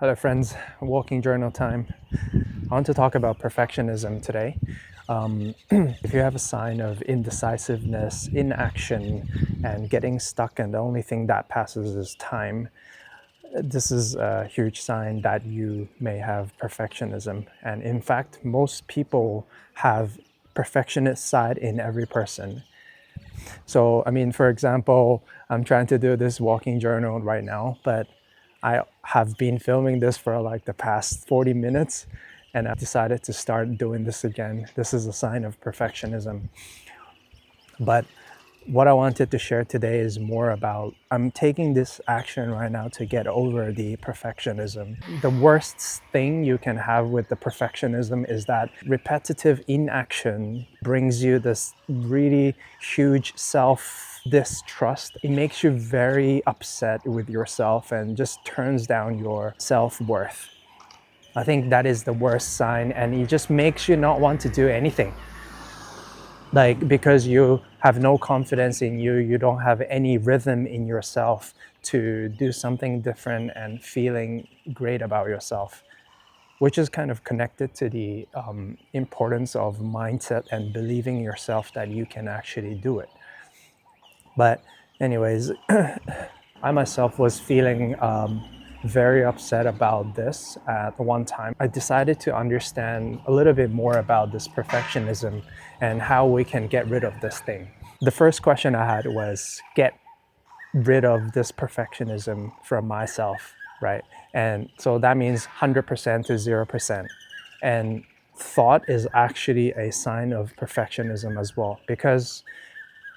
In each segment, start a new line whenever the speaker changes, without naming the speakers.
Hello, friends. Walking journal time. I want to talk about perfectionism today. If you have a sign of indecisiveness, inaction, and getting stuck, and the only thing that passes is time, this is a huge sign that you may have perfectionism. And in fact, most people have perfectionist side in every person. So, for example, I'm trying to do this walking journal right now, but I have been filming this for like the past 40 minutes and I decided to start doing this again. This is a sign of perfectionism. But what I wanted to share today is more about I'm taking this action right now to get over the perfectionism. The worst thing you can have with the perfectionism is that repetitive inaction brings you this really huge self distrust. It makes you very upset with yourself and just turns down your self worth. I think that is the worst sign, and it just makes you not want to do anything, like because you have no confidence in you, you don't have any rhythm in yourself to do something different and feeling great about yourself, which is kind of connected to the importance of mindset and believing yourself that you can actually do it. But anyways, I myself was feeling very upset about this at one time. I decided to understand a little bit more about this perfectionism and how we can get rid of this thing. The first question I had was get rid of this perfectionism from myself, right? And so that means 100% to 0%. And thought is actually a sign of perfectionism as well, because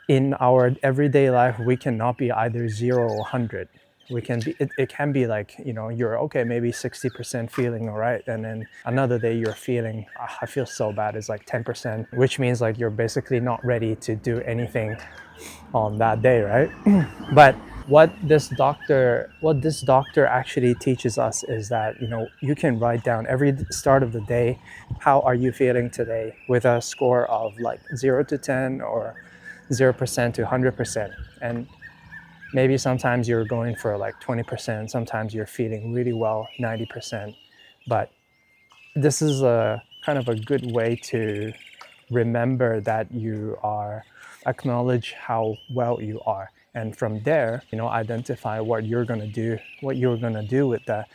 in our everyday life we cannot be either 0 or 100. We can be it can be like, you're okay, maybe 60% feeling all right, and then another day you're feeling, I feel so bad, it's like 10%, which means like you're basically not ready to do anything on that day, right? But what this doctor actually teaches us is that you can write down every start of the day, how are you feeling today, with a score of like 0 to 10 or 0% to 100%. And maybe sometimes you're going for like 20%, sometimes you're feeling really well, 90%. But this is a kind of a good way to remember that you are, acknowledge how well you are, and from there identify what you're going to do with the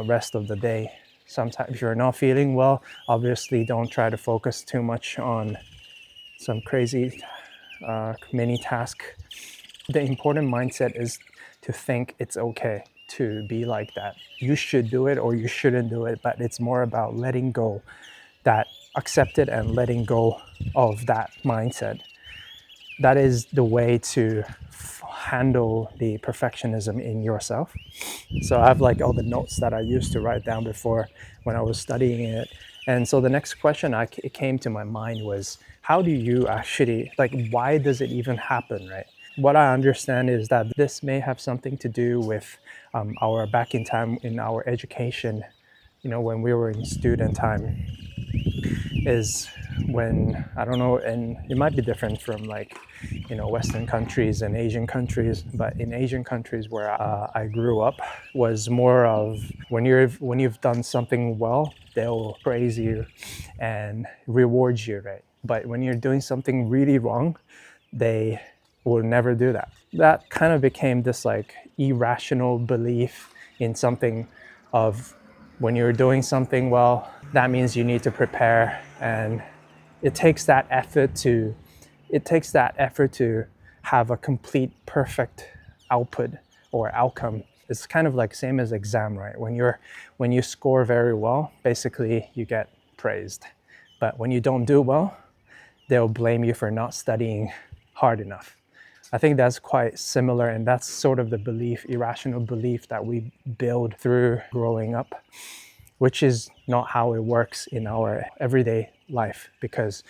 rest of the day. Sometimes if you're not feeling well, obviously don't try to focus too much on some crazy mini task. The important mindset is to think it's okay to be like that. You should do it or you shouldn't do it, but it's more about letting go, that accept it and letting go of that mindset. That is the way to handle the perfectionism in yourself. So I have like all the notes that I used to write down before when I was studying it. And so the next question it came to my mind was, how do you actually, like, why does it even happen, right? What I understand is that this may have something to do with our back in time in our education, when we were in student time, is when, I don't know, and it might be different from like, Western countries and Asian countries, but in Asian countries where I grew up, was more of when you've done something well, they'll praise you and reward you, right? But when you're doing something really wrong, they will never do that. That kind of became this like irrational belief in something of, when you're doing something well, that means you need to prepare, and it takes that effort to have a complete perfect output or outcome. It's kind of like same as exam, right? When you score very well, basically you get praised. But when you don't do well, they'll blame you for not studying hard enough. I think that's quite similar, and that's sort of the irrational belief that we build through growing up, which is not how it works in our everyday life. Because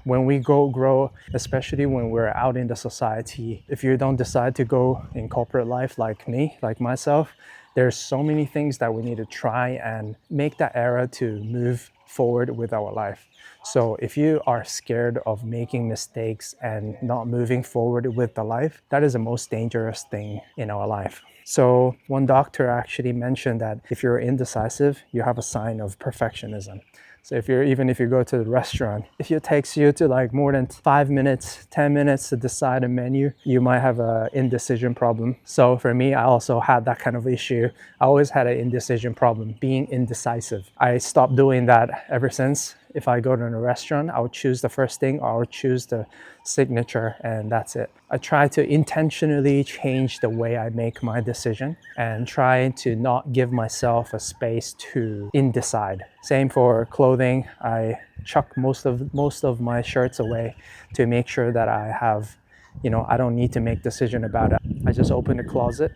when we grow, especially when we're out in the society, if you don't decide to go in corporate life like me, like myself, there's so many things that we need to try and make that era to move forward with our life. So if you are scared of making mistakes and not moving forward with the life, that is the most dangerous thing in our life. So one doctor actually mentioned that if you're indecisive, you have a sign of perfectionism. So if you go to the restaurant, if it takes you to like more than 5 minutes, 10 minutes to decide a menu, you might have a indecision problem. So for me, I also had that kind of issue. I always had an indecision problem, being indecisive. I stopped doing that ever since. If I go to a restaurant, I would choose the first thing, or I would choose the signature, and that's it. I try to intentionally change the way I make my decision and try to not give myself a space to indecide. Same for clothing. I chuck most of my shirts away to make sure that I have, I don't need to make decision about it. I just open the closet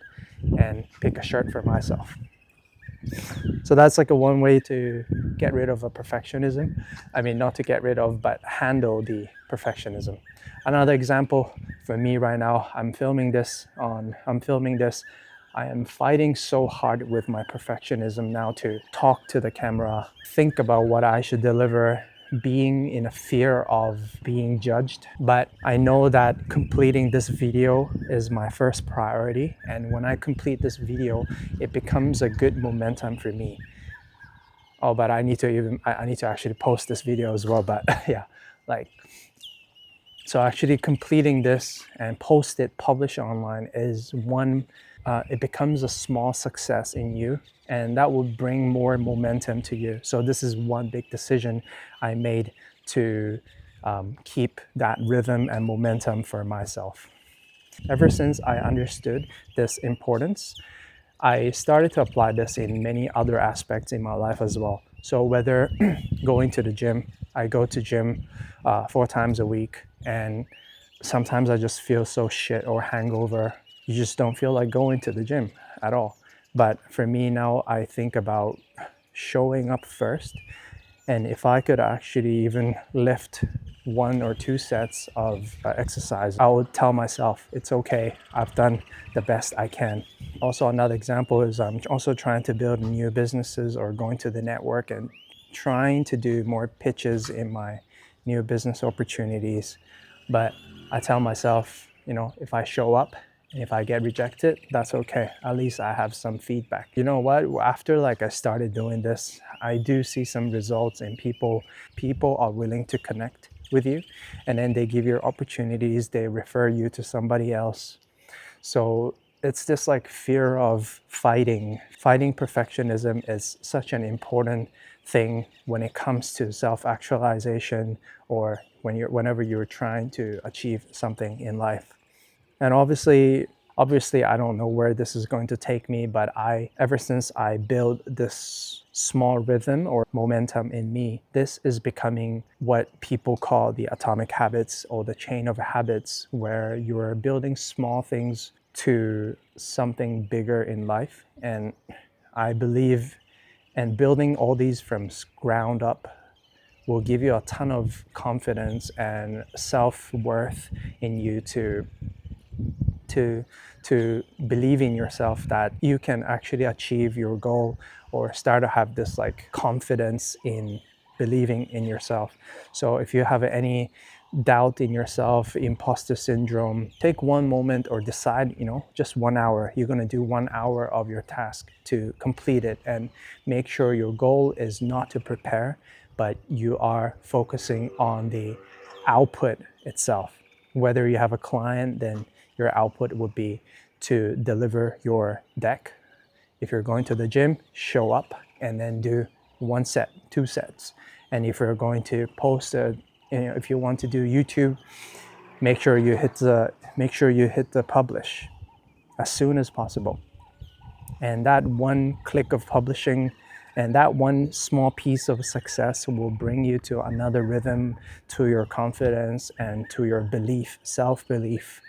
and pick a shirt for myself. So that's like a one way to get rid of a perfectionism. I mean, not to get rid of, but handle the perfectionism. Another example for me right now, I'm filming this. I am fighting so hard with my perfectionism now to talk to the camera, think about what I should deliver, being in a fear of being judged. But I know that completing this video is my first priority. And when I complete this video, it becomes a good momentum for me. Oh, but I need to actually post this video as well. But yeah, like, so actually completing this and post it, publish online is one, it becomes a small success in you, and that will bring more momentum to you. So this is one big decision I made to keep that rhythm and momentum for myself. Ever since I understood this importance, I started to apply this in many other aspects in my life as well. So whether going to the gym, I go to gym 4 times a week, and sometimes I just feel so shit or hangover. You just don't feel like going to the gym at all. But for me now, I think about showing up first, and if I could actually even lift 1 or 2 sets of exercise, I would tell myself, it's okay, I've done the best I can. Also, another example is I'm also trying to build new businesses or going to the network and trying to do more pitches in my new business opportunities. But I tell myself, if I show up, and if I get rejected, that's okay. At least I have some feedback. You know what? After like I started doing this, I do see some results, and people are willing to connect with you, and then they give you opportunities, they refer you to somebody else. So it's this like fear of fighting perfectionism is such an important thing when it comes to self-actualization, or whenever you're trying to achieve something in life. And obviously I don't know where this is going to take me, but ever since I built this small rhythm or momentum in me, this is becoming what people call the atomic habits or the chain of habits, where you're building small things to something bigger in life. And I believe, and building all these from ground up will give you a ton of confidence and self-worth in you to to believe in yourself that you can actually achieve your goal, or start to have this like confidence in believing in yourself. So if you have any doubt in yourself, imposter syndrome, take one moment or decide, just 1 hour. You're going to do 1 hour of your task to complete it, and make sure your goal is not to prepare, but you are focusing on the output itself. Whether you have a client, then your output would be to deliver your deck. If you're going to the gym, show up and then do 1 set, 2 sets. And if you're going to if you want to do YouTube, make sure you hit the publish as soon as possible. And that one click of publishing and that one small piece of success will bring you to another rhythm, to your confidence and to your self-belief.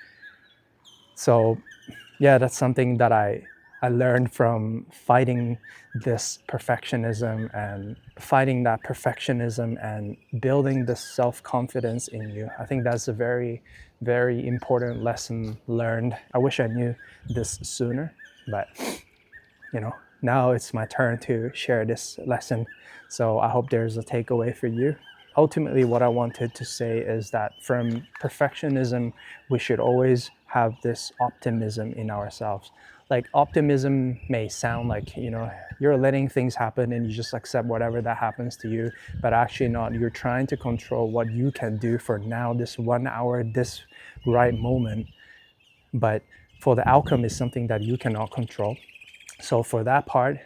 So yeah, that's something that I learned from fighting this perfectionism and building this self-confidence in you. I think that's a very, very important lesson learned. I wish I knew this sooner, but now it's my turn to share this lesson. So I hope there's a takeaway for you. Ultimately, what I wanted to say is that from perfectionism, we should always have this optimism in ourselves. like optimism may sound like, you're letting things happen and you just accept whatever that happens to you, but actually not. You're trying to control what you can do for now, this 1 hour, this right moment. But for the outcome is something that you cannot control. So for that part,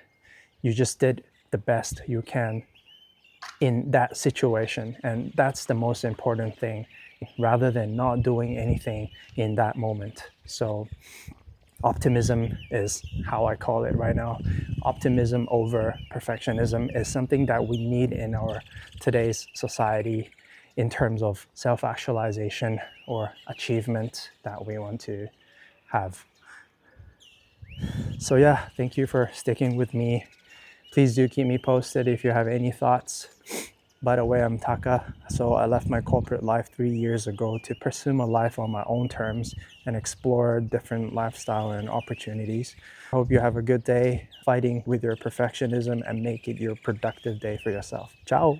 you just did the best you can in that situation. And that's the most important thing, rather than not doing anything in that moment. So optimism is how I call it right now. Optimism over perfectionism is something that we need in our today's society in terms of self-actualization or achievement that we want to have. So yeah, thank you for sticking with me. Please do keep me posted if you have any thoughts. By the way, I'm Taka. So I left my corporate life 3 years ago to pursue my life on my own terms and explore different lifestyle and opportunities. Hope you have a good day fighting with your perfectionism and make it your productive day for yourself. Ciao.